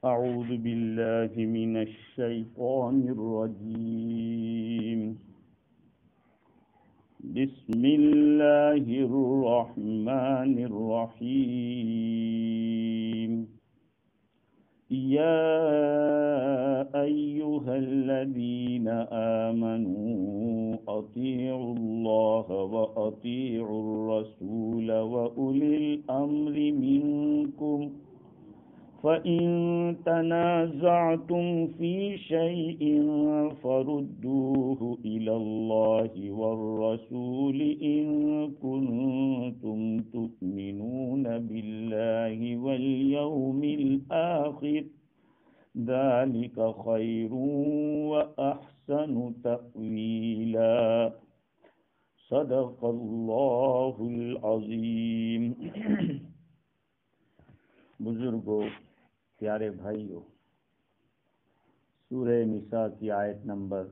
أعوذ بالله من الشيطان الرجيم. بسم الله الرحمن الرحيم. يا أيها الذين آمنوا أطيعوا الله وأطيعوا الرسول وأولي الأمر منكم فإن تنازعتم في شيء فردوه إلى الله والرسول إن كنتم تؤمنون بالله واليوم الآخر ذلك خير وأحسن تأويلا. صدق الله العظیم. بزرگوں، پیارے بھائیوں، سورہ نساء کی آیت نمبر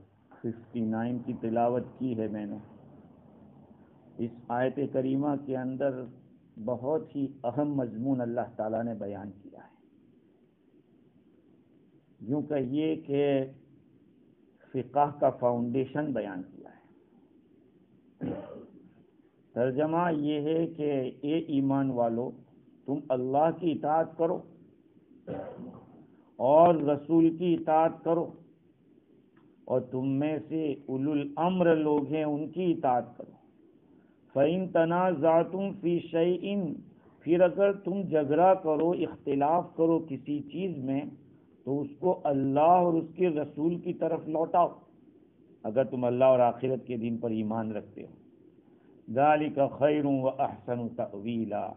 59 کی تلاوت کی ہے میں نے. اس آیت کریمہ کے اندر بہت ہی اہم مضمون اللہ تعالیٰ نے بیان کیا ہے. یوں کہیے کہ فقہ کا فاؤنڈیشن بیان کیا ہے. ترجمہ یہ ہے کہ اے ایمان والو، تم اللہ کی اطاعت کرو اور رسول کی اطاعت کرو، اور تم میں سے اولو الامر لوگ ہیں ان کی اطاعت کرو. فَإِن تَنَازَعْتُمْ فِي شَيْءٍ، پھر اگر تم جھگڑا کرو، اختلاف کرو کسی چیز میں، تو اس کو اللہ اور اس کے رسول کی طرف لوٹاؤ، اگر تم اللہ اور آخرت کے دن پر ایمان رکھتے ہو. ذَلِكَ خَيْرٌ وَأَحْسَنُ تَأْوِيلًا،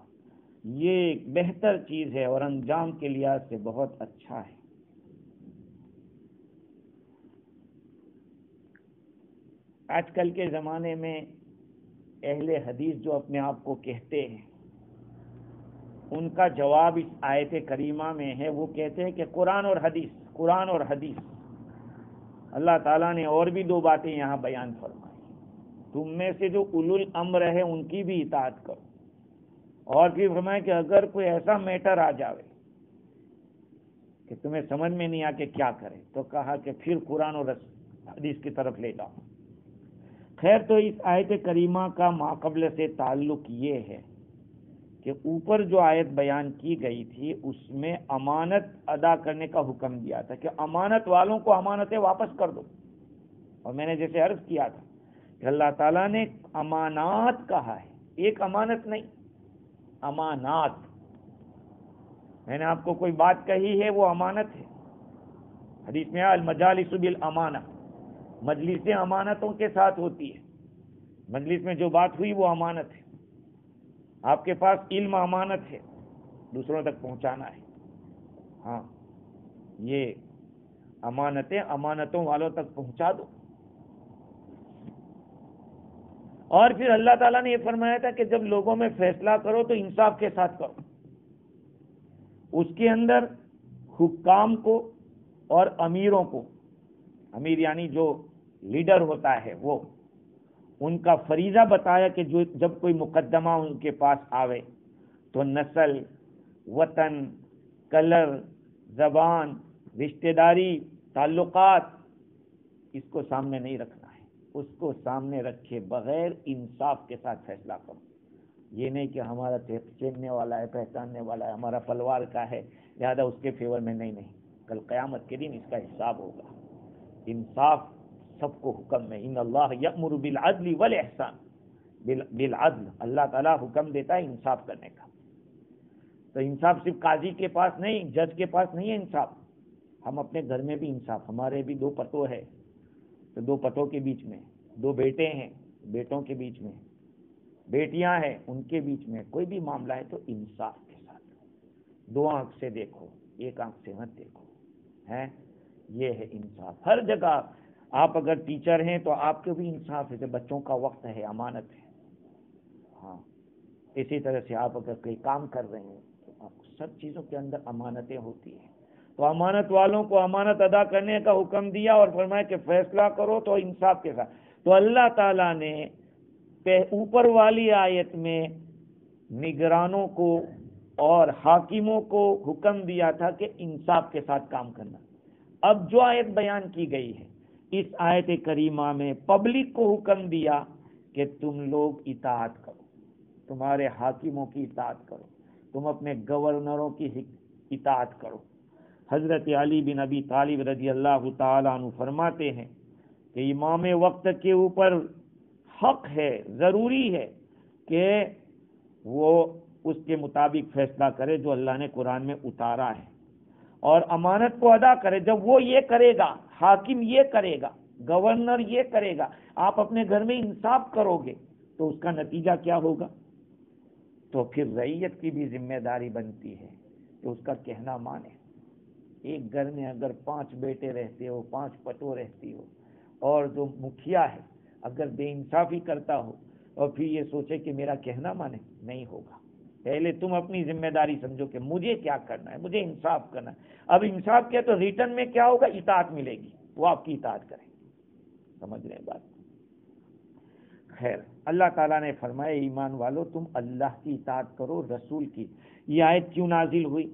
یہ ایک بہتر چیز ہے اور انجام کے لحاظ سے بہت اچھا ہے. آج کل کے زمانے میں اہل حدیث جو اپنے آپ کو کہتے ہیں، ان کا جواب اس آیت کریمہ میں ہے. وہ کہتے ہیں کہ قرآن اور حدیث. اللہ تعالیٰ نے اور بھی دو باتیں یہاں بیان فرمائی. تم میں سے جو اولو الامر ہے ان کی بھی اطاعت کرو، اور پھر فرمایا کہ اگر کوئی ایسا میٹر آ جاوے کہ تمہیں سمجھ میں نہیں آ کے کیا کرے، تو کہا کہ پھر قرآن اور حدیث کی طرف لے جاؤ. خیر، تو اس آیت کریمہ کا ماقبل سے تعلق یہ ہے کہ اوپر جو آیت بیان کی گئی تھی اس میں امانت ادا کرنے کا حکم دیا تھا کہ امانت والوں کو امانتیں واپس کر دو. اور میں نے جیسے عرض کیا تھا کہ اللہ تعالیٰ نے امانات کہا ہے، ایک امانت نہیں، امانات. میں نے آپ کو کوئی بات کہی ہے، وہ امانت ہے. حدیث میں المجالس بالامانہ، مجلسیں امانتوں کے ساتھ ہوتی ہے. مجلس میں جو بات ہوئی وہ امانت ہے. آپ کے پاس علم امانت ہے، دوسروں تک پہنچانا ہے. ہاں، یہ امانتیں امانتوں والوں تک پہنچا دو. اور پھر اللہ تعالیٰ نے یہ فرمایا تھا کہ جب لوگوں میں فیصلہ کرو تو انصاف کے ساتھ کرو. اس کے اندر حکام کو اور امیروں کو، امیر یعنی جو لیڈر ہوتا ہے، وہ ان کا فریضہ بتایا کہ جب کوئی مقدمہ ان کے پاس آوے تو نسل، وطن، کلر، زبان، رشتہ داری، تعلقات، اس کو سامنے نہیں رکھنا ہے. اس کو سامنے رکھے بغیر انصاف کے ساتھ فیصلہ کرو. یہ نہیں کہ ہمارا چیننے والا ہے، پہچاننے والا ہے، ہمارا پلوار کا ہے، لہذا اس کے فیور میں نہیں. کل قیامت کے دن اس کا حساب ہوگا. انصاف سب کو حکم ہے. ان اللہ یأمر بالعدل والاحسان، بالعدل اللہ تعالیٰ حکم دیتا ہے انصاف کرنے کا. تو انصاف صرف قاضی کے پاس نہیں، جج کے پاس نہیں ہے انصاف. ہم اپنے گھر میں بھی انصاف، ہمارے بھی دو پتو ہے تو دو پتوں کے بیچ میں، دو بیٹے ہیں بیٹوں کے بیچ میں، بیٹیاں ہیں ان کے بیچ میں کوئی بھی معاملہ ہے تو انصاف کے ساتھ. دو آنکھ سے دیکھو، ایک آنکھ سے مت دیکھو. ہے یہ ہے انصاف. ہر جگہ آپ اگر ٹیچر ہیں تو آپ کے بھی انصاف ہے کہ بچوں کا وقت ہے، امانت ہے. ہاں، اسی طرح سے آپ اگر کوئی کام کر رہے ہیں تو آپ سب چیزوں کے اندر امانتیں ہوتی ہیں. تو امانت والوں کو امانت ادا کرنے کا حکم دیا اور فرمایا کہ فیصلہ کرو تو انصاف کے ساتھ. تو اللہ تعالیٰ نے اوپر والی آیت میں نگرانوں کو اور حاکموں کو حکم دیا تھا کہ انصاف کے ساتھ کام کرنا۔ اب جو آیت بیان کی گئی ہے اس آیت کریمہ میں پبلک کو حکم دیا کہ تم لوگ اطاعت کرو، تمہارے حاکموں کی اطاعت کرو، تم اپنے گورنروں کی اطاعت کرو۔ حضرت علی بن ابی طالب رضی اللہ تعالیٰ عنہ فرماتے ہیں کہ امام وقت کے اوپر حق ہے، ضروری ہے کہ وہ اس کے مطابق فیصلہ کرے جو اللہ نے قرآن میں اتارا ہے، اور امانت کو ادا کرے۔ جب وہ یہ کرے گا، حاکم یہ کرے گا، گورنر یہ کرے گا، آپ اپنے گھر میں انصاف کرو گے تو اس کا نتیجہ کیا ہوگا؟ تو پھر رعیت کی بھی ذمہ داری بنتی ہے کہ اس کا کہنا مانے۔ ایک گھر میں اگر 5 بیٹے رہتے ہو، 5 پتو رہتی ہو، اور جو مکھیا ہے اگر بے انصافی کرتا ہو اور پھر یہ سوچے کہ میرا کہنا مانے، نہیں ہوگا۔ پہلے تم اپنی ذمہ داری سمجھو کہ مجھے کیا کرنا ہے، مجھے انصاف کرنا ہے۔ اب انصاف کیا تو ریٹرن میں کیا ہوگا؟ اطاعت ملے گی، وہ آپ کی اطاعت کریں گے۔ سمجھ رہے ہیں بات؟ خیر، اللہ تعالیٰ نے فرمایا ایمان والو تم اللہ کی اطاعت کرو، رسول کی۔ یہ آیت کیوں نازل ہوئی؟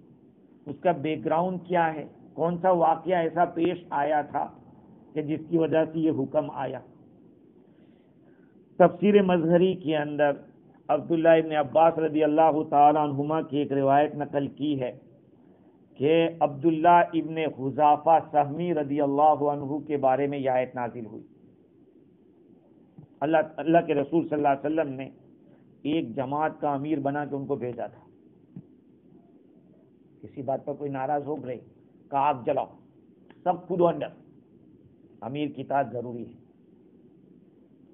اس کا بیک گراؤنڈ کیا ہے؟ کون سا واقعہ ایسا پیش آیا تھا کہ جس کی وجہ سے یہ حکم آیا؟ تفسیر مظہری کے اندر عبداللہ ابن عباس رضی اللہ تعالیٰ عنہما کی ایک روایت نقل کی ہے کہ عبداللہ ابن حذافہ سہمی رضی اللہ عنہ کے بارے میں یہ آیت نازل ہوئی۔ اللہ کے رسول صلی اللہ علیہ وسلم نے ایک جماعت کا امیر بنا کے ان کو بھیجا تھا۔ کسی بات پر کوئی ناراض ہو گئے، کہا آگ جلاؤ، سب کودو اندر۔ امیر کی اطاعت ضروری ہے،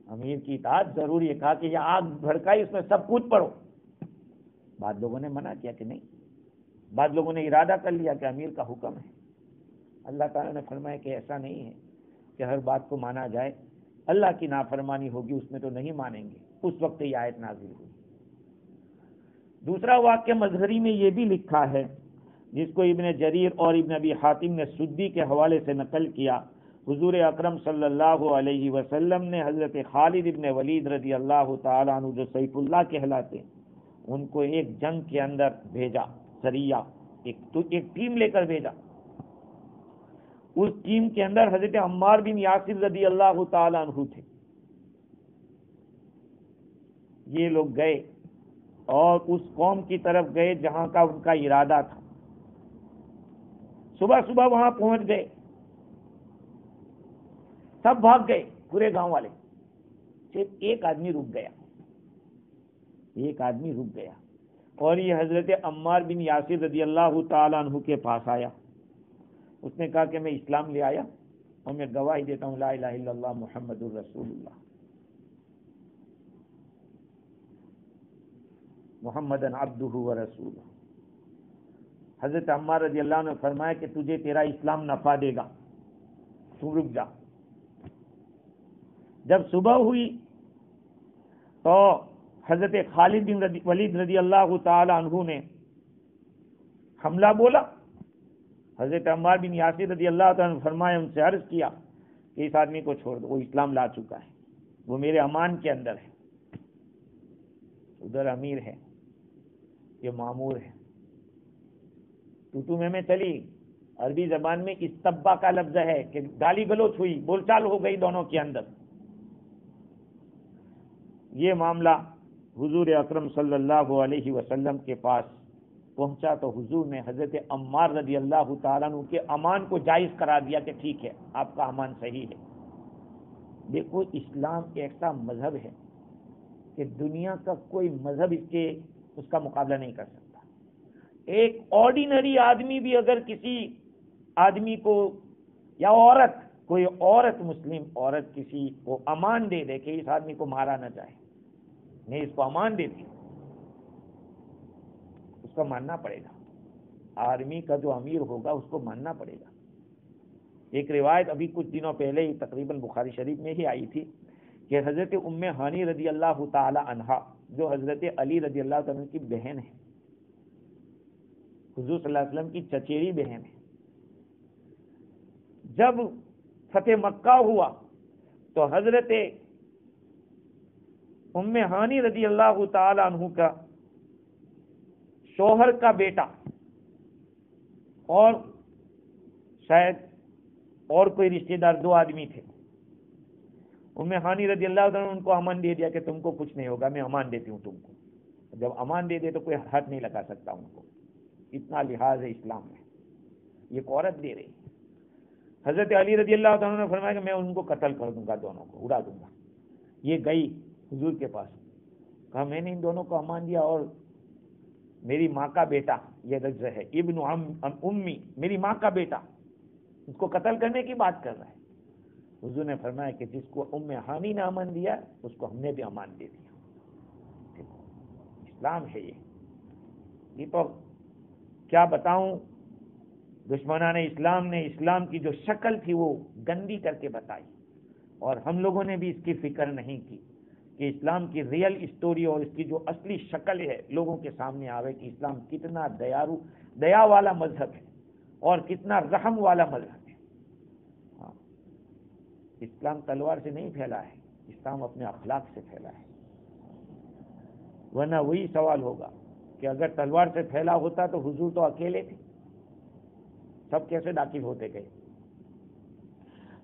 امیر کی اطاعت ضروری ہے۔ کہا کہ یہ آگ بھڑکائی، اس میں سب کود پڑو۔ بعض لوگوں نے منع کیا کہ نہیں، بعض لوگوں نے ارادہ کر لیا کہ امیر کا حکم ہے۔ اللہ تعالیٰ نے فرمایا کہ ایسا نہیں ہے کہ ہر بات کو مانا جائے، اللہ کی نافرمانی ہوگی اس میں تو نہیں مانیں گے۔ اس وقت یہ آیت نازل ہوئی۔ دوسرا واقعہ مظہری میں یہ بھی لکھا ہے، جس کو ابن جریر اور ابن ابی حاتم نے سدی کے حوالے سے نقل کیا۔ حضور اکرم صلی اللہ علیہ وسلم نے حضرت خالد ابن ولید رضی اللہ تعالیٰ عنہ جو سیف اللہ کہلاتے ان کو ایک جنگ کے اندر بھیجا، سریہ، ایک ٹیم لے کر بھیجا۔ اس ٹیم کے اندر حضرت عمار بن یاسر رضی اللہ تعالیٰ عنہ تھے۔ یہ لوگ گئے اور اس قوم کی طرف گئے جہاں کا ان کا ارادہ تھا۔ صبح صبح وہاں پہنچ گئے، سب بھاگ گئے، پورے گاؤں والے، صرف ایک آدمی رک گیا، ایک آدمی رک گیا، اور یہ حضرت عمار بن یاسر رضی اللہ تعالیٰ عنہ کے پاس آیا۔ اس نے کہا کہ میں اسلام لے آیا اور میں گواہی دیتا ہوں لا الہ الا اللہ محمد الرسول اللہ، محمدن عبدہ ورسولہ۔ حضرت عمار رضی اللہ عنہ نے فرمایا کہ تجھے تیرا اسلام نفع دے گا، تم رک جا۔ جب صبح ہوئی تو حضرت خالد بن ولید رضی اللہ تعالی عنہ نے حملہ بولا۔ حضرت عمار بن یاسر رضی اللہ تعالیٰ عنہ نے فرمایا، ان سے عرض کیا کہ اس آدمی کو چھوڑ دو، وہ اسلام لا چکا ہے، وہ میرے امان کے اندر ہے۔ ادھر امیر ہے، یہ مامور ہے، تو میں چلی۔ عربی زبان میں استبا کا لفظ ہے کہ گالی گلوچ ہوئی، بول چال ہو گئی دونوں کے اندر۔ یہ معاملہ حضور اکرم صلی اللہ علیہ وسلم کے پاس پہنچا تو حضور نے حضرت عمار رضی اللہ تعالیٰ عنہ کے امان کو جائز قرار دیا کہ ٹھیک ہے، آپ کا امان صحیح ہے۔ دیکھو، اسلام ایسا مذہب ہے کہ دنیا کا کوئی مذہب اس کا مقابلہ نہیں کر سکتا۔ ایک آرڈینری آدمی بھی اگر کسی آدمی کو یا کوئی عورت، مسلم عورت کسی کو امان دے دے کہ اس آدمی کو مارا نہ جائے، نہیں اس کو امان دیتی، اس کو ماننا پڑے گا۔ آرمی کا جو امیر ہوگا اس کو ماننا پڑے گا۔ ایک روایت ابھی کچھ دنوں پہلے ہی تقریباً بخاری شریف میں ہی آئی تھی کہ حضرت ام ہانی رضی اللہ تعالی عنہا، جو حضرت علی رضی اللہ تعالیٰ عنہ کی بہن ہے، حضور صلی اللہ علیہ وسلم کی چچیری بہن ہے، جب فتح مکہ ہوا تو حضرت ام ہانی رضی اللہ تعالی عنہ کا شوہر کا بیٹا اور شاید اور کوئی رشتہ دار، 2 آدمی تھے. ام ہانی رضی اللہ عنہ نے ان کو امان دے دیا کہ تم کو کچھ نہیں ہوگا، میں امان دیتی ہوں تم کو. جب امان دے دے تو کوئی ہاتھ نہیں لگا سکتا ان کو. اتنا لحاظ ہے اسلام میں. یہ ایک عورت دے رہی. حضرت علی رضی اللہ عنہ نے فرمایا کہ میں ان کو قتل کر دوں گا، دونوں کو اڑا دوں گا. یہ گئی حضور کے پاس، کہا میں نے ان دونوں کو امان دیا اور میری ماں کا بیٹا، یہ لفظ ہے ابن امی، میری ماں کا بیٹا اس کو قتل کرنے کی بات کر رہا ہے. حضور نے فرمایا کہ جس کو ام ہانی نے امان دیا اس کو ہم نے بھی امان دے دیا. اسلام ہے یہ تو کیا بتاؤں. دشمنان اسلام نے اسلام کی جو شکل تھی وہ گندی کر کے بتائی، اور ہم لوگوں نے بھی اس کی فکر نہیں کی کہ اسلام کی ریئل اسٹوری اور اس کی جو اصلی شکل ہے لوگوں کے سامنے آوے کہ اسلام کتنا دیا والا مذہب ہے اور کتنا رحم والا مذہب ہے. ہاں، اسلام تلوار سے نہیں پھیلا ہے، اسلام اپنے اخلاق سے پھیلا ہے. ورنہ وہی سوال ہوگا کہ اگر تلوار سے پھیلا ہوتا تو حضور تو اکیلے تھے، سب کیسے داخل ہوتے گئے.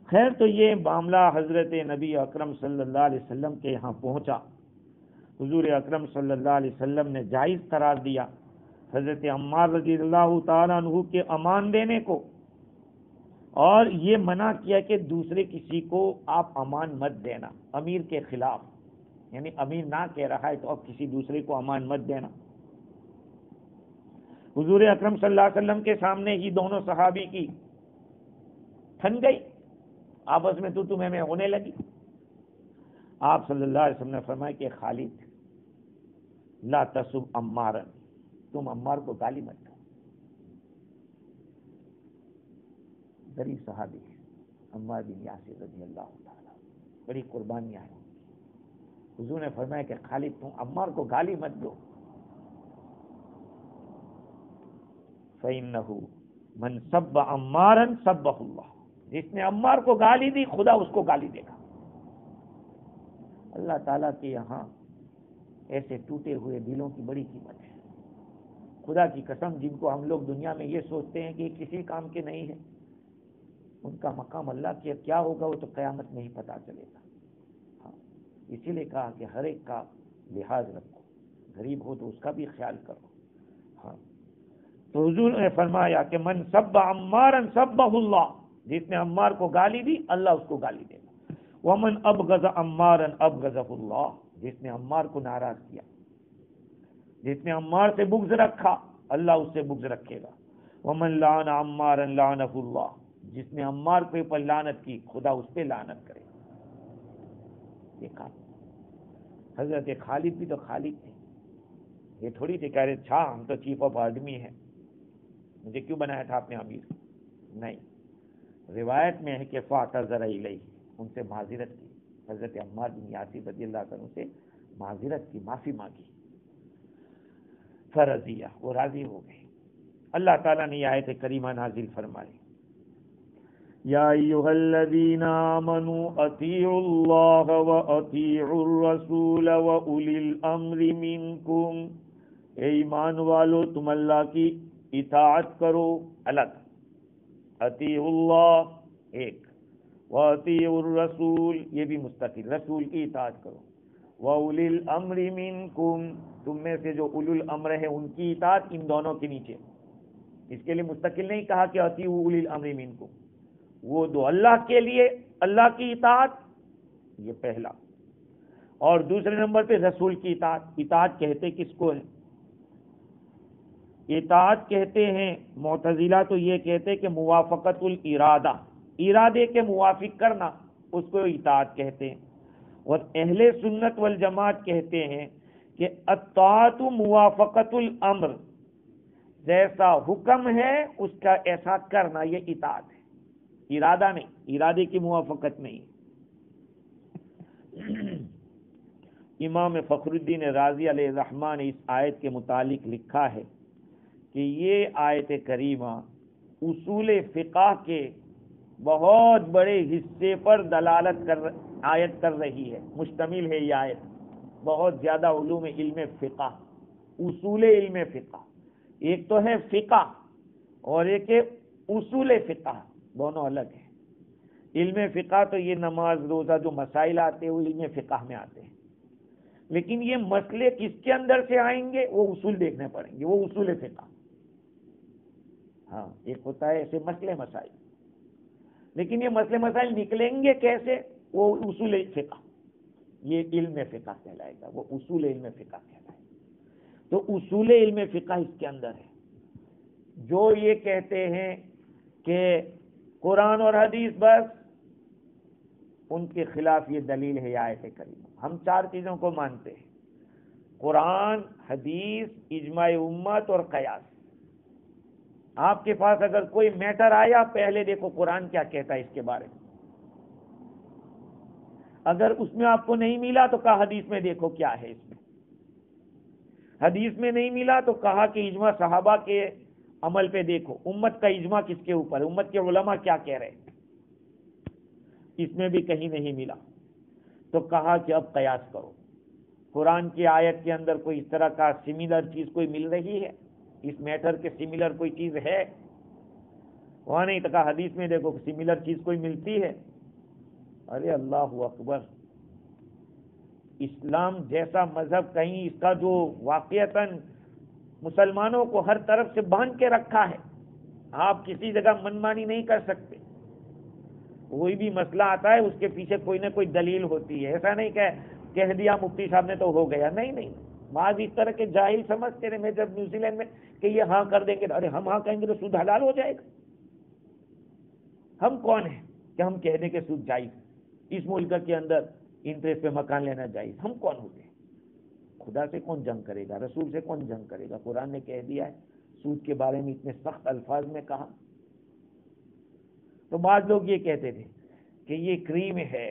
خیر، تو یہ معاملہ حضرت نبی اکرم صلی اللہ علیہ وسلم کے یہاں پہنچا. حضور اکرم صلی اللہ علیہ وسلم نے جائز قرار دیا حضرت عمار رضی اللہ تعالیٰ عنہ کے امان دینے کو، اور یہ منع کیا کہ دوسرے کسی کو آپ امان مت دینا امیر کے خلاف. یعنی امیر نہ کہہ رہا ہے تو اب کسی دوسرے کو امان مت دینا. حضور اکرم صلی اللہ علیہ وسلم کے سامنے ہی دونوں صحابی کی ٹھن گئی، آپس میں تو میں ہونے لگی. آپ صلی اللہ علیہ وسلم نے فرمایا کہ خالد لا تسب عمارا، تم عمار کو گالی مت دو. غریب صحابی ہے عمار بن یاسر رضی اللہ تعالیٰ، بڑی قربانیاں ہیں. حضور نے فرمایا کہ خالد تم عمار کو گالی مت دو. فَإِنَّهُ مَنْ سَبَّ عَمَّارًا سَبَّهُ اللَّهُ، جس نے عمار کو گالی دی خدا اس کو گالی دے گا. اللہ تعالیٰ کے یہاں ایسے ٹوٹے ہوئے دلوں کی بڑی قیمت ہے. خدا کی قسم، جن کو ہم لوگ دنیا میں یہ سوچتے ہیں کہ کسی کام کے نہیں ہے، ان کا مقام اللہ کے کیا ہوگا وہ تو قیامت میں ہی پتہ چلے گا. ہاں، اسی لیے کہا کہ ہر ایک کا لحاظ رکھو، غریب ہو تو اس کا بھی خیال کرو. ہاں، تو حضور نے فرمایا کہ من سب عمارا سبہ اللہ، جس نے عمار کو گالی دی اللہ اس کو گالی دے گا. ومن ابغض عمارا ابغضہ اللہ، جس نے عمار کو ناراض کیا، جس نے عمار سے بغض رکھا اللہ اس سے بغض رکھے گا. ومن لعن عمارا لعنہ اللہ، جس نے عمار کے اوپر لعنت کی خدا اس پہ لعنت کرے. دیکھا حضرت خالد بھی تو خالد تھے، یہ تھوڑی تھے کہہ رہے چھا ہم تو چیف آف آرمی ہیں، مجھے کیوں بنایا تھا آپ نے امیر. نہیں، روایت میں ہے کہ فاعتذر الیہ، ان سے معذرت کی. حضرت عمار بن یاسر رضی اللہ عنہ سے معذرت کی، معافی مانگی. فرضیہ، وہ راضی ہو گئے. اللہ تعالیٰ نے یہ آیت کریمہ نازل فرمائی، یا ایھا الذین آمنوا اطیعوا اللہ واطیعوا الرسول واولی الامر منکم. اے ایمان والو تم اللہ کی اطاعت کرو، الگ، اطیعوا اللہ ایک، واطیعوا الرسول یہ بھی مستقل، رسول کی اطاعت کرو. واولی الامر منکم، تم میں سے جو اولو الامر ہے ان کی اطاعت ان دونوں کے نیچے. اس کے لیے مستقل نہیں کہا کہ اطیعوا اولی الامر منکم، وہ دو اللہ کے لیے اللہ کی اطاعت، یہ پہلا. اور دوسرے نمبر پہ رسول کی اطاعت. اطاعت کہتے کس کو ہے؟ اطاعت کہتے ہیں معتزلہ تو یہ کہتے کہ موافقت الارادہ، ارادے کے موافق کرنا، اس کو اطاعت کہتے ہیں. اور اہل سنت والجماعت کہتے ہیں کہ الطاعت موافقت الامر، جیسا حکم ہے اس کا ایسا کرنا، یہ اطاعت ہے، ارادہ نہیں، ارادے کی موافقت نہیں. امام فخر الدین رازی علیہ الرحمٰن نے اس آیت کے متعلق لکھا ہے کہ یہ آیت کریمہ اصول فقہ کے بہت بڑے حصے پر دلالت آیت کر رہی ہے، مشتمل ہے یہ آیت بہت زیادہ علوم علم فقہ، اصول علم فقہ، ایک تو ہے فقہ اور ایک ہے اصول فقہ، دونوں الگ ہیں۔ علم فقہ تو یہ نماز روزہ جو مسائل آتے ہیں وہ علم فقہ میں آتے ہیں، لیکن یہ مسئلے کس کے اندر سے آئیں گے وہ اصول دیکھنے پڑیں گے، وہ اصول فقہ۔ ہاں، ایک ہوتا ہے ایسے مسئلے مسائل، لیکن یہ مسئلے مسائل نکلیں گے کیسے، وہ اصول فقہ، یہ علم فقہ کہلائے گا، وہ اصول علم فقہ کہلائے گا۔ تو اصول علم فقہ اس کے اندر ہے۔ جو یہ کہتے ہیں کہ قرآن اور حدیث بس، ان کے خلاف یہ دلیل ہے آیت کریمہ۔ ہم چار چیزوں کو مانتے ہیں: قرآن، حدیث، اجماع امت اور قیاس۔ آپ کے پاس اگر کوئی میٹر آیا، پہلے دیکھو قرآن کیا کہتا ہے اس کے بارے میں، اگر اس میں آپ کو نہیں ملا تو کہا حدیث میں دیکھو کیا ہے اس میں، حدیث میں نہیں ملا تو کہا کہ اجماع صحابہ کے عمل پہ دیکھو، امت کا اجماع کس کے اوپر، امت کے علماء کیا کہہ رہے ہیں، اس میں بھی کہیں نہیں ملا تو کہا کہ اب قیاس کرو، قرآن کی آیت کے اندر کوئی اس طرح کا سملر چیز کوئی مل رہی ہے، اس میٹر کے سملر کوئی چیز ہے، وہاں نہیں تو کہا حدیث میں دیکھو سملر چیز کوئی ملتی ہے۔ ارے اللہ اکبر، اسلام جیسا مذہب کہیں اس کا جو واقعتاً مسلمانوں کو ہر طرف سے باندھ کے رکھا ہے، آپ کسی جگہ منمانی نہیں کر سکتے، کوئی بھی مسئلہ آتا ہے اس کے پیچھے کوئی نہ کوئی دلیل ہوتی ہے، ایسا نہیں کہ کہہ دیا مفتی صاحب نے تو ہو گیا، نہیں، بعض اس طرح کے جاہل سمجھتے رہے، میں جب نیوزی لینڈ میں کہ یہ ہاں کر دیں گے، ارے ہم ہاں کہیں گے تو سود حلال ہو جائے گا، ہم کون ہیں کہ ہم کہہ دیں کہ سود جائز، اس ملک کے اندر انٹرسٹ پہ مکان لینا جائز، ہم کون ہوتے ہیں؟ خدا سے کون جنگ کرے گا، رسول سے کون جنگ کرے گا؟ قرآن نے کہہ دیا ہے، سود کے بارے میں اتنے سخت الفاظ میں کہا۔ تو بعض لوگ یہ کہتے تھے کہ یہ کریم ہے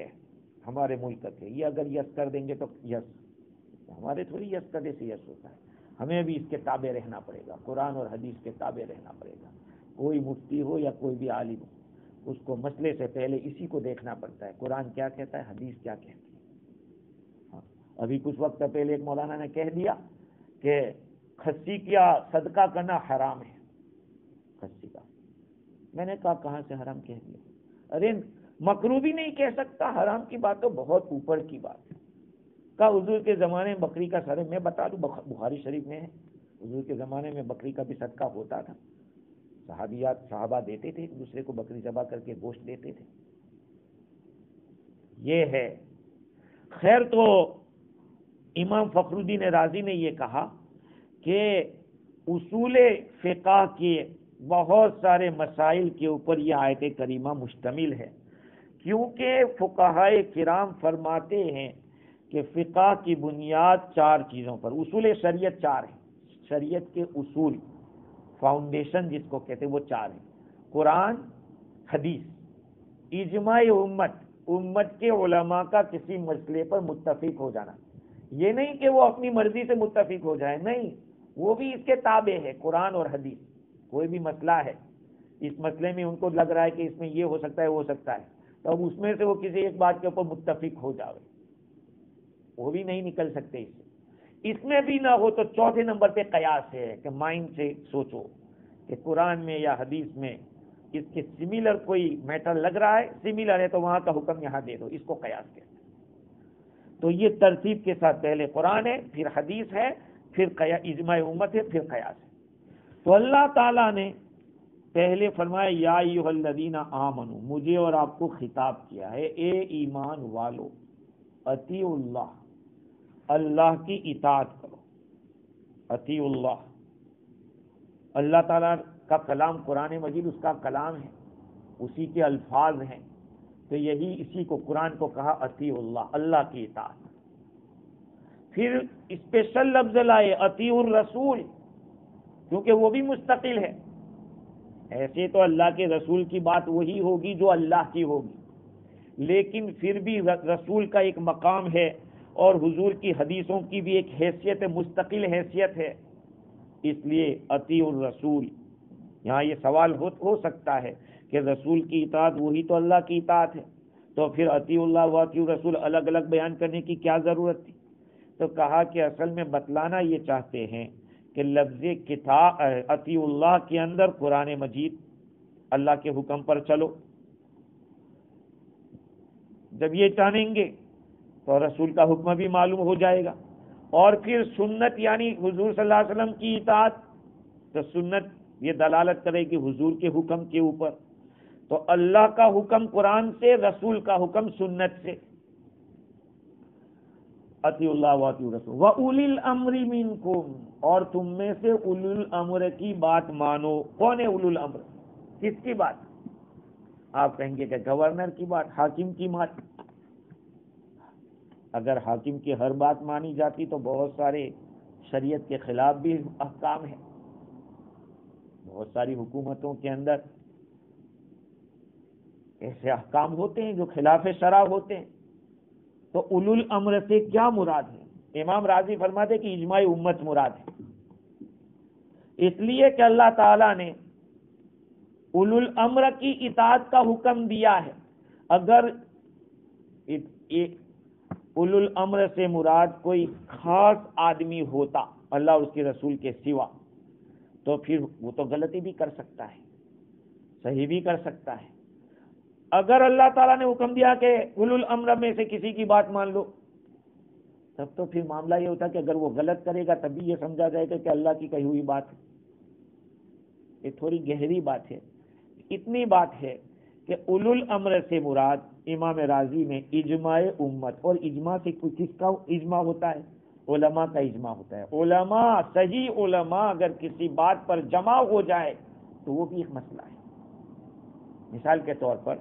ہمارے ملک کے، یہ اگر یس کر دیں گے تو یس، ہمارے تھوڑی یس کرنے سے یس ہوتا ہے، ہمیں بھی اس کے تابع رہنا پڑے گا، قرآن اور حدیث کے تابع رہنا پڑے گا۔ کوئی مفتی ہو یا کوئی بھی عالم ہو، اس کو مسئلے سے پہلے اسی کو دیکھنا پڑتا ہے، قرآن کیا کہتا ہے، حدیث کیا کہتی ہے۔ ابھی کچھ وقت پہلے ایک مولانا نے کہہ دیا کہ کھسی کا صدقہ کرنا حرام ہے، کھسی کا، میں نے کہا کہاں سے حرام کہہ دیا؟ ارے مکروہ بھی نہیں کہہ سکتا، حرام کی بات تو بہت اوپر کی بات ہے۔ کہا حضور کے زمانے میں بکری کا سر، میں بتا دوں بخاری شریف میں ہے، حضور کے زمانے میں بکری کا بھی صدقہ ہوتا تھا، صحابہ دیتے تھے ایک دوسرے کو، بکری ذبح کر کے گوشت دیتے تھے، یہ ہے۔ خیر، تو امام فخر الدین رازی نے یہ کہا کہ اصول فقہ کے بہت سارے مسائل کے اوپر یہ آیت کریمہ مشتمل ہے، کیونکہ فقہائے کرام فرماتے ہیں کہ فقہ کی بنیاد چار چیزوں پر، اصول شریعت چار ہیں، شریعت کے اصول، فاؤنڈیشن جس کو کہتے ہیں، وہ چار ہیں: قرآن، حدیث، اجماع امت، امت کے علماء کا کسی مسئلے پر متفق ہو جانا، یہ نہیں کہ وہ اپنی مرضی سے متفق ہو جائے، نہیں، وہ بھی اس کے تابع ہے، قرآن اور حدیث۔ کوئی بھی مسئلہ ہے، اس مسئلے میں ان کو لگ رہا ہے کہ اس میں یہ ہو سکتا ہے، ہو سکتا ہے، تو اب اس میں سے وہ کسی ایک بات کے اوپر متفق ہو جاوے، وہ بھی نہیں نکل سکتے اس سے۔ اس میں بھی نہ ہو تو چوتھے نمبر پہ قیاس ہے کہ مائنڈ سے سوچو کہ قرآن میں یا حدیث میں اس کے سملر کوئی میٹر لگ رہا ہے، سملر ہے تو وہاں کا حکم یہاں دے دو، اس کو قیاس کہتے ہیں۔ تو یہ ترتیب کے ساتھ پہلے قرآن ہے، پھر حدیث ہے، پھر اجماع امت ہے، پھر قیاس ہے۔ تو اللہ تعالیٰ نے پہلے فرمایا یا ایھا الذین آمنوا، مجھے اور آپ کو خطاب کیا ہے، اے ایمان والو، اطیعوا اللہ، اللہ کی اطاعت کرو، اطیعوا اللہ۔ اللہ تعالیٰ کا کلام قرآن مجید اس کا کلام ہے، اسی کے الفاظ ہیں، تو یہی اسی کو قرآن کو کہا اطیعوا اللہ، اللہ کی اطاعت۔ پھر اسپیشل لفظ لائے اطیعوا الرسول، کیونکہ وہ بھی مستقل ہے، ایسے تو اللہ کے رسول کی بات وہی ہوگی جو اللہ کی ہوگی، لیکن پھر بھی رسول کا ایک مقام ہے اور حضور کی حدیثوں کی بھی ایک حیثیت ہے، مستقل حیثیت ہے، اس لیے اطیعوا الرسول۔ یہاں یہ سوال ہو سکتا ہے کہ رسول کی اطاعت وہی تو اللہ کی اطاعت ہے، تو پھر اطیعوا اللہ و اطیعوا الرسول الگ الگ بیان کرنے کی کیا ضرورت تھی؟ تو کہا کہ اصل میں بتلانا یہ چاہتے ہیں کہ لفظ کتاب اطیع اللہ کے اندر قرآن مجید، اللہ کے حکم پر چلو، جب یہ جانیں گے تو رسول کا حکم بھی معلوم ہو جائے گا، اور پھر سنت یعنی حضور صلی اللہ علیہ وسلم کی اطاعت، تو سنت یہ دلالت کرے گی حضور کے حکم کے اوپر، تو اللہ کا حکم قرآن سے، رسول کا حکم سنت سے، اطیع اللہ و اطیع الرسول وَأُولِي الْأَمْرِ مِنْكُمْ، اور تم میں سے اولو الامر کی بات مانو۔ کون ہے اولو الامر؟ کس کی بات؟ آپ کہیں گے کہ گورنر کی بات، حاکم کی بات۔ اگر حاکم کی ہر بات مانی جاتی تو بہت سارے شریعت کے خلاف بھی احکام ہیں، بہت ساری حکومتوں کے اندر ایسے احکام ہوتے ہیں جو خلاف شرع ہوتے ہیں۔ تو اولو الامر سے کیا مراد ہے؟ امام راضی فرماتے کہ اجماع امت مراد ہے، اس لیے کہ اللہ تعالیٰ نے اولو الامر کی اطاعت کا حکم دیا ہے۔ اگر اولو الامر سے مراد کوئی خاص آدمی ہوتا اللہ اور اس کے رسول کے سوا، تو پھر وہ تو غلطی بھی کر سکتا ہے، صحیح بھی کر سکتا ہے۔ اگر اللہ تعالیٰ نے حکم دیا کہ اولو الامر میں سے کسی کی بات مان لو، تب تو پھر معاملہ یہ ہوتا کہ اگر وہ غلط کرے گا تب بھی یہ سمجھا جائے گا کہ اللہ کی کہی ہوئی بات ہے۔ یہ تھوڑی گہری بات ہے۔ اتنی بات ہے کہ اولو الامر سے مراد امام راضی میں اجماع امت، اور اجماع سے کس کا اجماع ہوتا ہے؟ علماء کا اجماع ہوتا ہے۔ علماء، صحیح علماء اگر کسی بات پر جمع ہو جائے تو وہ بھی ایک مسئلہ ہے۔ مثال کے طور پر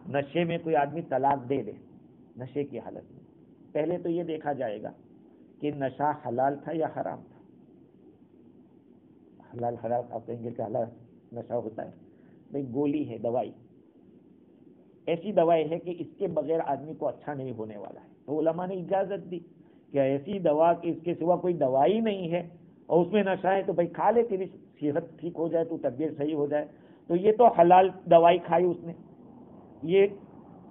نشے میں کوئی آدمی طلاق دے دے، نشے کی حالت میں، پہلے تو یہ دیکھا جائے گا کہ نشہ حلال تھا یا حرام تھا۔ حلال حرام آپ کہیں گے کہ حلال نشہ ہوتا ہے، بھائی گولی ہے، دوائی، ایسی دوائی ہے کہ اس کے بغیر آدمی کو اچھا نہیں ہونے والا ہے، تو علماء نے اجازت دی کہ ایسی دوا کہ اس کے سوا کوئی دوائی نہیں ہے اور اس میں نشہ ہے تو بھائی کھا لے، تیری صحت ٹھیک ہو جائے، تو طبیعت صحیح ہو جائے۔ تو یہ تو حلال دوائی کھائی اس نے، یہ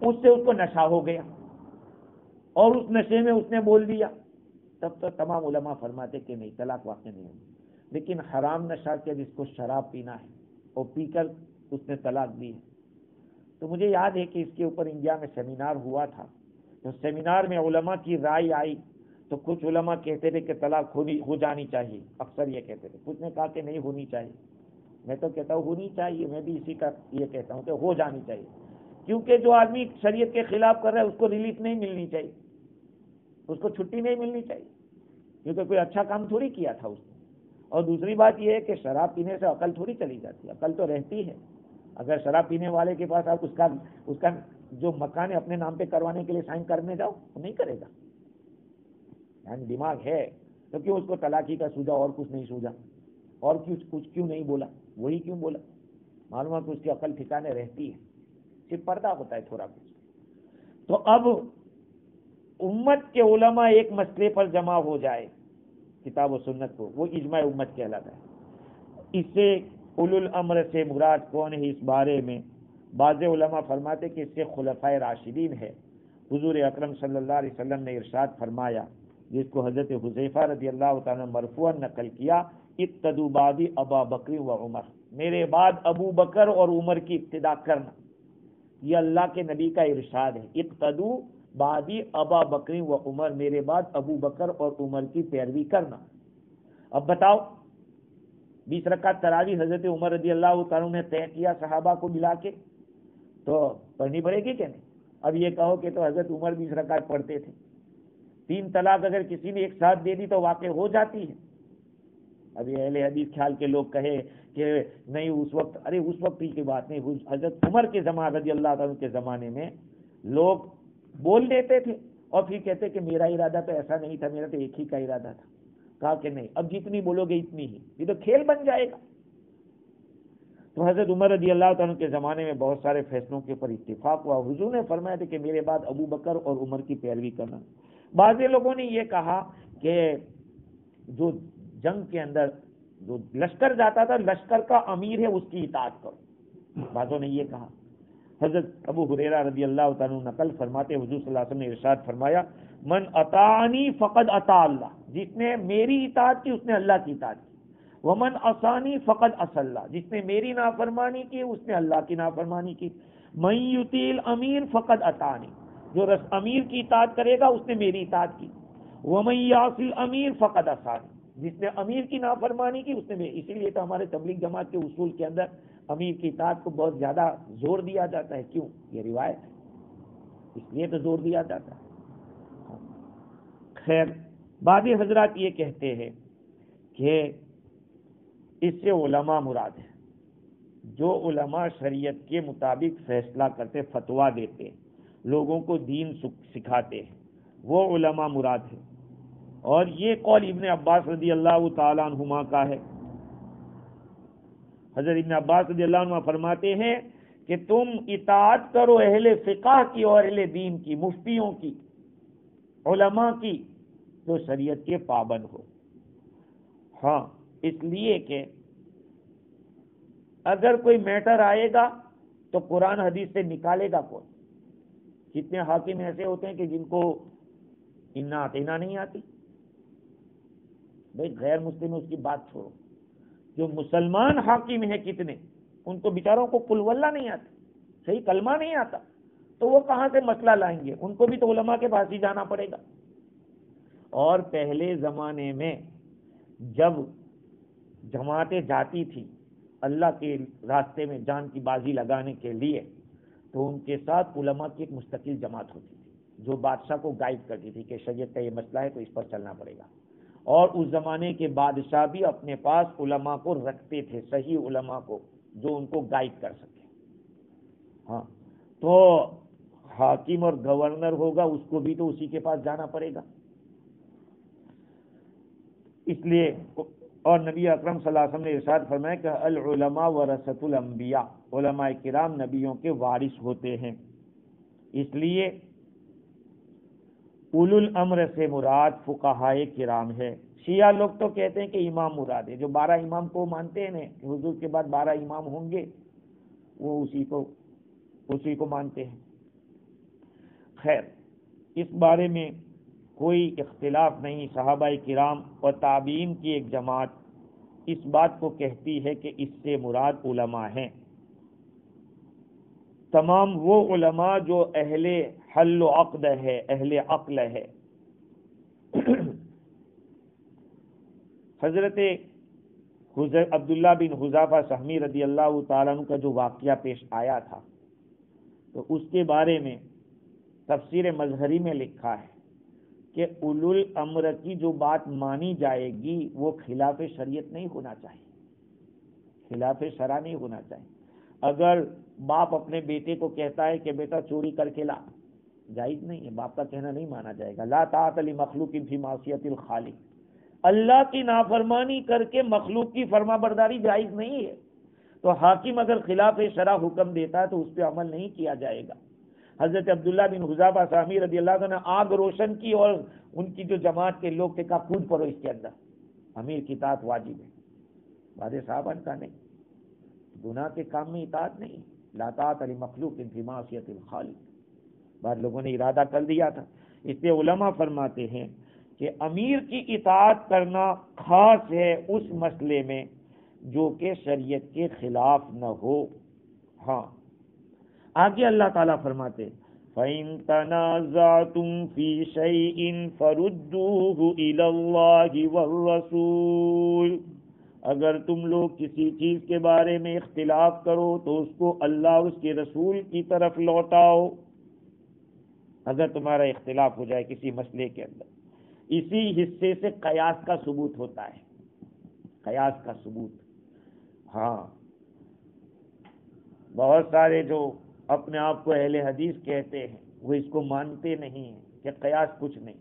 اس سے اس کو نشہ ہو گیا اور اس نشے میں اس نے بول دیا، تب تو تمام علماء فرماتے کہ نہیں، طلاق واقع نہیں ہوگی۔ لیکن حرام نشہ کے جس کو شراب پینا ہے اور پی کر اس نے طلاق دی ہے، تو مجھے یاد ہے کہ اس کے اوپر انڈیا میں سیمینار ہوا تھا، تو سیمینار میں علماء کی رائے آئی، تو کچھ علماء کہتے تھے کہ طلاق ہو جانی چاہیے، اکثر یہ کہتے تھے، کچھ نے کہا کہ نہیں ہونی چاہیے۔ میں تو کہتا ہوں ہونی چاہیے، میں بھی اسی کا یہ کہتا ہوں کہ ہو جانی چاہیے، کیونکہ جو آدمی شریعت کے خلاف کر رہا ہے اس کو ریلیف نہیں ملنی چاہیے، اس کو چھٹی نہیں ملنی چاہیے، کیونکہ کوئی اچھا کام تھوڑی کیا تھا اس نے۔ اور دوسری بات یہ ہے کہ شراب پینے سے عقل تھوڑی چلی جاتی ہے، عقل تو رہتی ہے۔ اگر شراب پینے والے کے پاس آپ اس کا جو مکان ہے اپنے نام پہ کروانے کے لیے سائن کرنے جاؤ، وہ نہیں کرے گا، یعنی دماغ ہے تو کیوں اس کو طلاقی کا سوجا اور کچھ نہیں سوجا، اور کچھ کیوں نہیں بولا، وہی کیوں بولا؟ معلوم ہے کہ اس کی عقل ٹھکانے رہتی ہے، صرف پردہ ہوتا ہے تھوڑا کچھ۔ تو اب امت کے علماء ایک مسئلے پر جمع ہو جائے کتاب و سنت کو، وہ اجماع امت کہلاتا ہے۔ اس سے اولو الامر سے مراد کون ہے؟ اس بارے میں بعض علماء فرماتے کہ اس سے خلفائے راشدین ہے۔ حضور اکرم صلی اللہ علیہ وسلم نے ارشاد فرمایا، جس کو حضرت حذیفہ رضی اللہ تعالیٰ مرفوعاً نقل کیا، اقتدوا بعدی ابا بکر و عمر، میرے بعد ابو بکر اور عمر کی اقتدا کرنا، یہ اللہ کے نبی کا ارشاد ہے۔ اقتدوا بعدی ابا بکر و عمر، میرے بعد ابو بکر اور عمر کی پیروی کرنا۔ اب بتاؤ، 20 رکعت تراویح حضرت عمر رضی اللہ تعالیٰ نے طے کیا صحابہ کو ملا کے، تو پڑھنی پڑے گی کہ نہیں؟ اب یہ کہو کہ تو حضرت عمر 20 رکعت پڑھتے تھے، 3 طلاق اگر کسی نے ایک ساتھ دے دی تو واقع ہو جاتی ہے۔ اب یہ اہل حدیث خیال کے لوگ کہے کہ نہیں اس وقت، ارے اس وقت کی بات نہیں، حضرت عمر کے زمانے رضی اللہ تعالیٰ کے زمانے میں لوگ بول دیتے تھے اور پھر کہتے کہ میرا ارادہ تو ایسا نہیں تھا، میرا تو ایک ہی کا ارادہ تھا۔ کہا کہ نہیں، اب جتنی بولو گے اتنی ہی، یہ تو کھیل بن جائے گا۔ تو حضرت عمر رضی اللہ تعالیٰ کے زمانے میں بہت سارے فیصلوں کے اوپر اتفاق ہوا، حضور نے فرمایا تھا کہ میرے بعد ابو بکر اور عمر کی پیروی کرنا۔ بعض لوگوں نے یہ کہا کہ جو جنگ کے اندر جو لشکر جاتا تھا، لشکر کا امیر ہے، اس کی اطاعت کرو، بعضوں نے یہ کہا۔ حضرت ابو ہریرہ رضی اللہ تعالیٰ عنہ نقل فرماتے حضور صلی اللہ علیہ وسلم نے ارشاد فرمایا من اطاعنی فقد اطاع اللہ، جس نے میری اطاعت کی اس نے اللہ کی اطاعت کی، ومن عصانی فقد عصى اللہ، جس نے میری نافرمانی کی اس نے اللہ کی نافرمانی کی، من یطیع الامیر فقد اطاعنی، جو امیر کی اطاعت کرے گا اس نے میری اطاعت کی، ومن یعص الامیر فقد عصانی، جس نے امیر کی نافرمانی کی اس نے میری۔ اسی لیے تو ہمارے تبلیغ جماعت کے اصول کے اندر امیر کی اطاعت کو بہت زیادہ زور دیا جاتا ہے۔ کیوں؟ یہ روایت ہے، اس لیے تو زور دیا جاتا ہے۔ خیر، بعض حضرات یہ کہتے ہیں کہ اس سے علماء مراد ہے، جو علماء شریعت کے مطابق فیصلہ کرتے، فتویٰ دیتے، لوگوں کو دین سکھاتے ہیں، وہ علماء مراد ہے۔ اور یہ قول ابن عباس رضی اللہ تعالیٰ عنہما کا ہے۔ حضرت ابن عباس رضی اللہ عنہ فرماتے ہیں کہ تم اطاعت کرو اہل فقہ کی اور اہل دین کی، مفتیوں کی، علماء کی، جو شریعت کے پابند ہو۔ ہاں، اس لیے کہ اگر کوئی میٹر آئے گا تو قرآن حدیث سے نکالے گا کون؟ کتنے حاکم ایسے ہوتے ہیں کہ جن کو انا اطینا نہیں آتی؟ بھائی غیر مسلم اس کی بات چھوڑو، جو مسلمان حاکم ہیں کتنے، ان کو بیچاروں کو قل واللہ نہیں آتی، صحیح کلمہ نہیں آتا، تو وہ کہاں سے مسئلہ لائیں گے؟ ان کو بھی تو علماء کے پاس ہی جانا پڑے گا۔ اور پہلے زمانے میں جب جماعتیں جاتی تھی اللہ کے راستے میں جان کی بازی لگانے کے لیے، تو ان کے ساتھ علماء کی ایک مستقل جماعت ہوتی تھی جو بادشاہ کو گائیڈ کرتی تھی کہ شریعت کا یہ مسئلہ ہے تو اس پر چلنا پڑے گا۔ اور اس زمانے کے بادشاہ بھی اپنے پاس علماء کو رکھتے تھے، صحیح علماء کو، جو ان کو گائیڈ کر سکے۔ ہاں، تو حاکم اور گورنر ہوگا، اس کو بھی تو اسی کے پاس جانا پڑے گا۔ اس لیے اور نبی اکرم صلی اللہ علیہ وسلم نے ارشاد فرمایا کہ العلماء ورثۃ الانبیاء، علماء کرام نبیوں کے وارث ہوتے ہیں۔ اس لیے اولو الامر سے مراد فقہائے کرام ہے۔ شیعہ لوگ تو کہتے ہیں کہ امام مراد ہے، جو 12 امام کو مانتے ہیں کہ حضور کے بعد 12 امام ہوں گے، وہ اسی کو مانتے ہیں۔ خیر، اس بارے میں کوئی اختلاف نہیں۔ صحابہ کرام اور تابعین کی ایک جماعت اس بات کو کہتی ہے کہ اس سے مراد علماء ہیں، تمام وہ علماء جو اہل حل و عقد ہے، اہل عقل ہے۔ حضرت عبداللہ بن حذافہ سہمی رضی اللہ تعالیٰ عنہ کا جو واقعہ پیش آیا تھا، تو اس کے بارے میں تفسیر مظہری میں لکھا ہے کہ اولو الامر کی جو بات مانی جائے گی وہ خلاف شریعت نہیں ہونا چاہیے، خلاف شرع نہیں ہونا چاہیے۔ اگر باپ اپنے بیٹے کو کہتا ہے کہ بیٹا چوری کر کے لا، جائز نہیں ہے، باپ کا کہنا نہیں مانا جائے گا۔ لا طاعت لمخلوق فی معصیت الخالق، اللہ کی نافرمانی کر کے مخلوق کی فرما برداری جائز نہیں ہے۔ تو حاکم اگر خلاف شرع حکم دیتا ہے تو اس پہ عمل نہیں کیا جائے گا۔ حضرت عبداللہ بن حذافہ سہمی رضی اللہ عنہ نے آگ روشن کی اور ان کی جو جماعت کے لوگ تھے کہا کود پڑو اس کے اندر، امیر کی اطاعت واجب ہے۔ بعض صحابہ کا نہیں، گناہ کے کام میں اطاعت نہیں، لا طاعت لمخلوق فی معصیت الخالق، بعض لوگوں نے ارادہ کر دیا تھا۔ اس لیے علماء فرماتے ہیں کہ امیر کی اطاعت کرنا خاص ہے اس مسئلے میں جو کہ شریعت کے خلاف نہ ہو۔ ہاں، آگے اللہ تعالیٰ فرماتے فَإِن تَنَازَعْتُمْ فِي شَيْءٍ فَرُدُّوهُ إِلَى اللَّهِ وَالرَّسُولِ، اگر تم لوگ کسی چیز کے بارے میں اختلاف کرو تو اس کو اللہ اور اس کے رسول کی طرف لوٹاؤ۔ اگر تمہارا اختلاف ہو جائے کسی مسئلے کے اندر، اسی حصے سے قیاس کا ثبوت ہوتا ہے، قیاس کا ثبوت۔ ہاں، بہت سارے جو اپنے آپ کو اہل حدیث کہتے ہیں وہ اس کو مانتے نہیں ہیں کہ قیاس کچھ نہیں،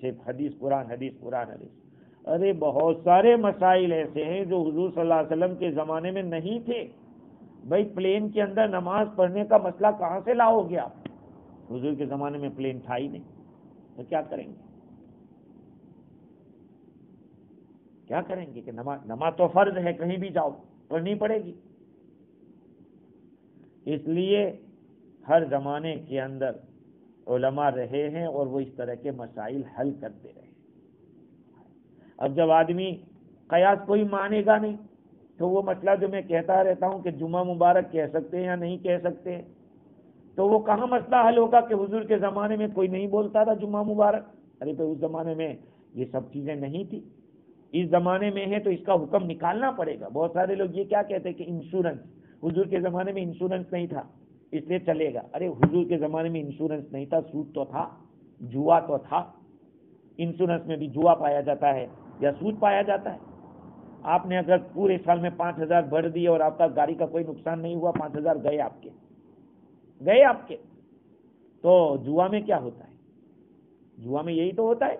صرف حدیث قرآن، حدیث قرآن، حدیث۔ ارے بہت سارے مسائل ایسے ہیں جو حضور صلی اللہ علیہ وسلم کے زمانے میں نہیں تھے۔ بھائی پلین کے اندر نماز پڑھنے کا مسئلہ کہاں سے لاؤ گے آپ؟ حضور کے زمانے میں پلین تھا ہی نہیں، تو کیا کریں گے؟ کیا کریں گے کہ نماز تو فرض ہے، کہیں بھی جاؤ پڑھنی پڑے گی۔ اس لیے ہر زمانے کے اندر علماء رہے ہیں اور وہ اس طرح کے مسائل حل کرتے رہے. اب جب آدمی قیاس کوئی مانے گا نہیں تو وہ مسئلہ جو میں کہتا رہتا ہوں کہ جمعہ مبارک کہہ سکتے ہیں یا نہیں کہہ سکتے، تو وہ کہاں مسئلہ حل ہوگا کہ حضور کے زمانے میں کوئی نہیں بولتا تھا جمعہ مبارک. ارے تو اس زمانے میں یہ سب چیزیں نہیں تھی، اس زمانے میں ہے تو اس کا حکم نکالنا پڑے گا. بہت سارے لوگ یہ کیا کہتے ہیں کہ انشورنس، حضور کے زمانے میں انشورنس نہیں تھا اس لیے چلے گا. ارے حضور کے زمانے میں انشورنس نہیں تھا، سود تو تھا، جوا تو تھا. انشورنس میں بھی جوا پایا جاتا ہے یا سود پایا جاتا ہے. آپ نے اگر پورے سال میں 5,000 بھر دیے اور آپ کا گاڑی کا کوئی نقصان نہیں ہوا، 5,000 گئے آپ کے، تو جوا میں کیا ہوتا ہے؟ جوا میں یہی تو ہوتا ہے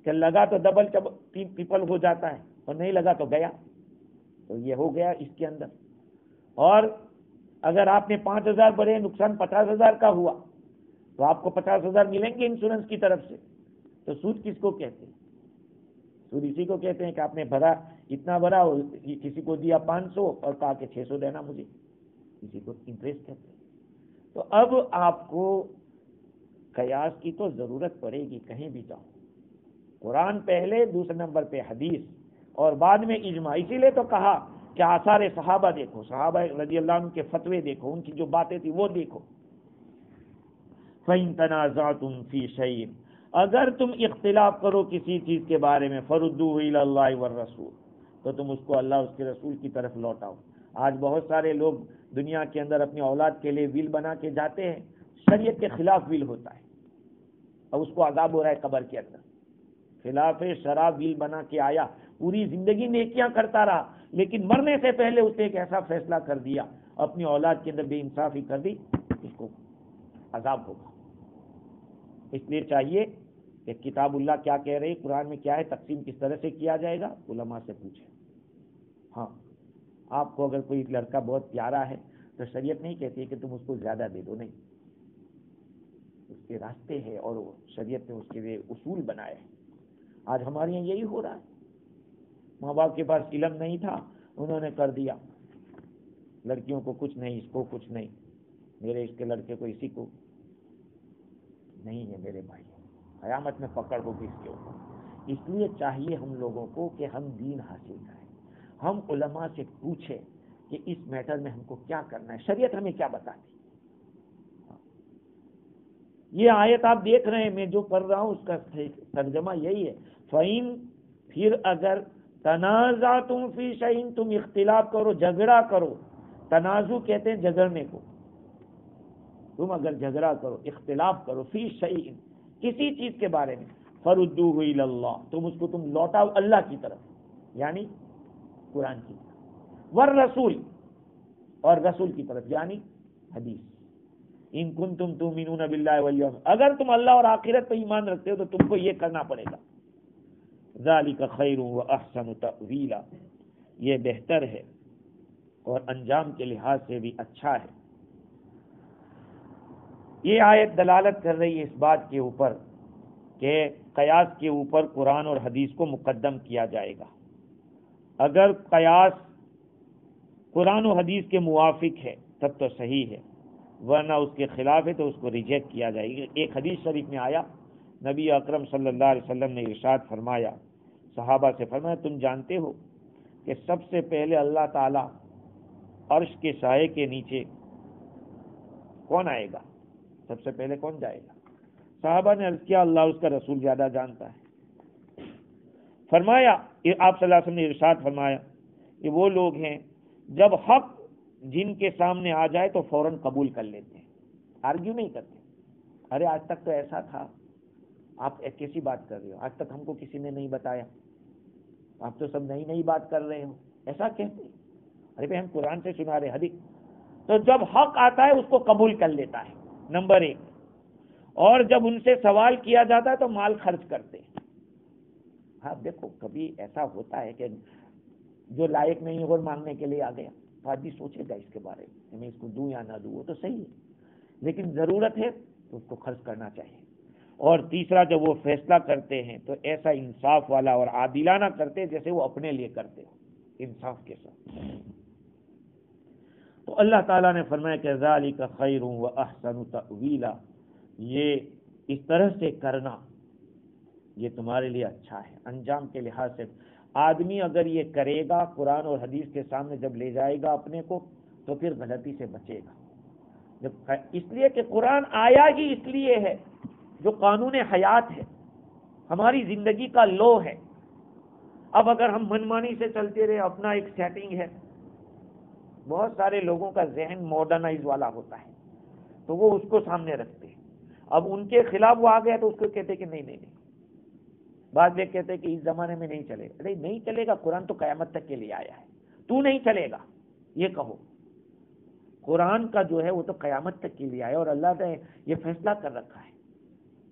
کہ لگا تو ڈبل ٹرپل ہو جاتا ہے اور نہیں لگا تو گیا. تو یہ ہو گیا اس کے اندر. اور اگر آپ نے 5,000 بھرے، نقصان 50,000 کا ہوا تو آپ کو 50,000 ملیں گے انشورنس کی طرف سے. تو سود کس کو کہتے ہیں؟ سود اسی کو کہتے ہیں کہ آپ نے بھرا، اتنا بھرا، اور کسی کو دیا 500 اور کہا کہ 600 دینا مجھے، کسی کو انٹرسٹ کہتے ہیں. تو اب آپ کو قیاس کی تو ضرورت پڑے گی کہیں بھی جاؤ. قرآن پہلے، دوسرے نمبر پہ حدیث، اور بعد میں اجماع. اسی لیے تو کہا کہ آثار صحابہ دیکھو، صحابہ رضی اللہ عنہ کے فتوے دیکھو، ان کی جو باتیں تھی وہ دیکھو. فَإِن تَنَازَعْتُمْ فِي شَيْءٍ، اگر تم اختلاف کرو کسی چیز کے بارے میں، فَرُدُّوهُ إِلَى اللَّهِ وَالرَّسُولِ، تو تم اس کو اللہ اس کے رسول کی طرف لوٹاؤ. آج بہت سارے لوگ دنیا کے اندر اپنی اولاد کے لیے ویل بنا کے جاتے ہیں، شریعت کے خلاف ویل ہوتا ہے اور اس کو عذاب ہو رہا ہے قبر کے اندر. خلاف شراب ویل بنا کے آیا، پوری زندگی نیکیاں کرتا رہا، لیکن مرنے سے پہلے اس نے ایک ایسا فیصلہ کر دیا، اپنی اولاد کے اندر بے انصافی کر دی، اس کو عذاب ہوگا. اس لیے چاہیے کہ کتاب اللہ کیا کہہ رہی، قرآن میں کیا ہے، تقسیم کس طرح سے کیا جائے گا، علماء سے پوچھیں. ہاں، آپ کو اگر کوئی لڑکا بہت پیارا ہے تو شریعت نہیں کہتی ہے کہ تم اس کو زیادہ دے دو، نہیں. اس کے راستے ہیں اور شریعت نے اس کے لیے اصول بنائے ہیں. آج ہمارے یہاں یہی ہو رہا ہے. ماں باپ کے پاس علم نہیں تھا، انہوں نے کر دیا، لڑکیوں کو کچھ نہیں، اس کو کچھ نہیں، میرے اس کے لڑکے کو اسی کو نہیں ہے. میرے بھائی، قیامت میں پکڑ ہوگی اس کے اوپر. اس لیے چاہیے ہم لوگوں کو کہ ہم دین حاصل کریں، ہم علماء سے پوچھیں کہ اس میٹر میں ہم کو کیا کرنا ہے، شریعت ہمیں کیا بتاتی. یہ آیت آپ دیکھ رہے ہیں، میں جو پڑھ رہا ہوں اس کا ترجمہ یہی ہے. فَإِن، پھر اگر تنازعتم فی شیء، تم اختلاف کرو، جھگڑا کرو. تنازع کہتے ہیں جھگڑنے کو. تم اگر جھگڑا کرو، اختلاف کرو، فی شیء، کسی چیز کے بارے میں، فردوہ الی اللہ، تم اس کو لوٹاؤ اللہ کی طرف، یعنی قرآن کی طرف، والرسول، اور رسول کی طرف یعنی حدیث. ان کنتم تؤمنون باللہ والیوم، اگر تم اللہ اور آخرت پہ ایمان رکھتے ہو تو تم کو یہ کرنا پڑے گا. ذالک خیر واحسن تأویلا، یہ بہتر ہے اور انجام کے لحاظ سے بھی اچھا ہے. یہ آیت دلالت کر رہی ہے اس بات کے اوپر کہ قیاس کے اوپر قرآن اور حدیث کو مقدم کیا جائے گا. اگر قیاس قرآن و حدیث کے موافق ہے تب تو صحیح ہے، ورنہ اس کے خلاف ہے تو اس کو ریجیکٹ کیا جائے گا. ایک حدیث شریف میں آیا، نبی اکرم صلی اللہ علیہ وسلم نے ارشاد فرمایا، صحابہ سے فرمایا، تم جانتے ہو کہ سب سے پہلے اللہ تعالی عرش کے سائے کے نیچے کون آئے گا؟ سب سے پہلے کون جائے گا؟ صحابہ نے عرض کیا، اللہ اس کا رسول زیادہ جانتا ہے. فرمایا، آپ صلی اللہ علیہ وسلم نے ارشاد فرمایا کہ وہ لوگ ہیں جب حق جن کے سامنے آ جائے تو فوراً قبول کر لیتے ہیں، آرگیو نہیں کرتے. ارے آج تک تو ایسا تھا، آپ کیسی بات کر رہے ہو، آج تک ہم کو کسی نے نہیں بتایا، آپ تو سب نئی نئی بات کر رہے ہو، ایسا کہتے ہیں. ارے بھائی ہم قرآن سے سنا رہے حدیث. تو جب حق آتا ہے اس کو قبول کر لیتا ہے، نمبر 1. اور جب ان سے سوال کیا جاتا ہے تو مال خرچ کرتے ہیں. ہاں دیکھو، کبھی ایسا ہوتا ہے کہ جو لائق نہیں اور مانگنے کے لیے آ گیا تو آدمی سوچے گا اس کے بارے میں، میں اس کو دوں یا نہ دوں، وہ تو صحیح ہے، لیکن ضرورت ہے تو اس کو خرچ کرنا چاہیے. اور تیسرا، جب وہ فیصلہ کرتے ہیں تو ایسا انصاف والا اور عادلانہ کرتے جیسے وہ اپنے لیے کرتے ہو، انصاف کے ساتھ. تو اللہ تعالیٰ نے فرمایا کہ ذالک خیر و احسن تأویلا، یہ اس طرح سے کرنا یہ تمہارے لیے اچھا ہے انجام کے لحاظ سے۔ آدمی اگر یہ کرے گا، قرآن اور حدیث کے سامنے جب لے جائے گا اپنے کو، تو پھر غلطی سے بچے گا۔ جب اس لیے کہ قرآن آیا ہی اس لیے ہے جو قانون حیات ہے، ہماری زندگی کا لو ہے۔ اب اگر ہم منمانی سے چلتے رہے، اپنا ایک سیٹنگ ہے، بہت سارے لوگوں کا ذہن ماڈرنائز والا ہوتا ہے تو وہ اس کو سامنے رکھتے ہیں۔ اب ان کے خلاف وہ آ گیا تو اس کو کہتے کہ نہیں، بعض لوگ کہتے ہیں کہ اس زمانے میں نہیں چلے گا۔ نہیں چلے گا، قرآن تو قیامت تک کے لیے آیا ہے، تو نہیں چلے گا یہ کہو۔ قرآن کا جو ہے وہ تو قیامت تک کے لیے آیا، اور اللہ نے یہ فیصلہ کر رکھا ہے۔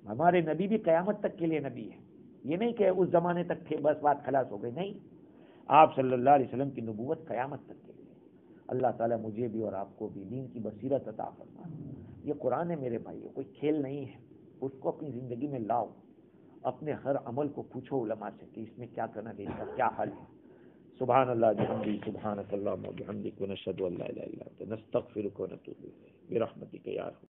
ہمارے نبی بھی قیامت تک کے لیے نبی ہے، یہ نہیں کہ اس زمانے تک تھے بس بات خلاص ہو گئی، نہیں، آپ صلی اللہ علیہ وسلم کی نبوت قیامت تک کے لیے۔ اللہ تعالیٰ مجھے بھی اور آپ کو بھی دین کی بصیرت عطا فرمائے۔ یہ قرآن ہے میرے بھائیو، کوئی کھیل نہیں ہے، اس کو اپنی زندگی میں لاؤ، اپنے ہر عمل کو پوچھو علماء سے کہ اس میں کیا کرنا ہے، اس کا کیا حل ہے۔ سبحان اللہ بحمدہ، سبحانک اللہم وبحمدک، ونشہد ان لا الہ الا انت، نستغفرک ونتوب الیک برحمتک یا ارحم۔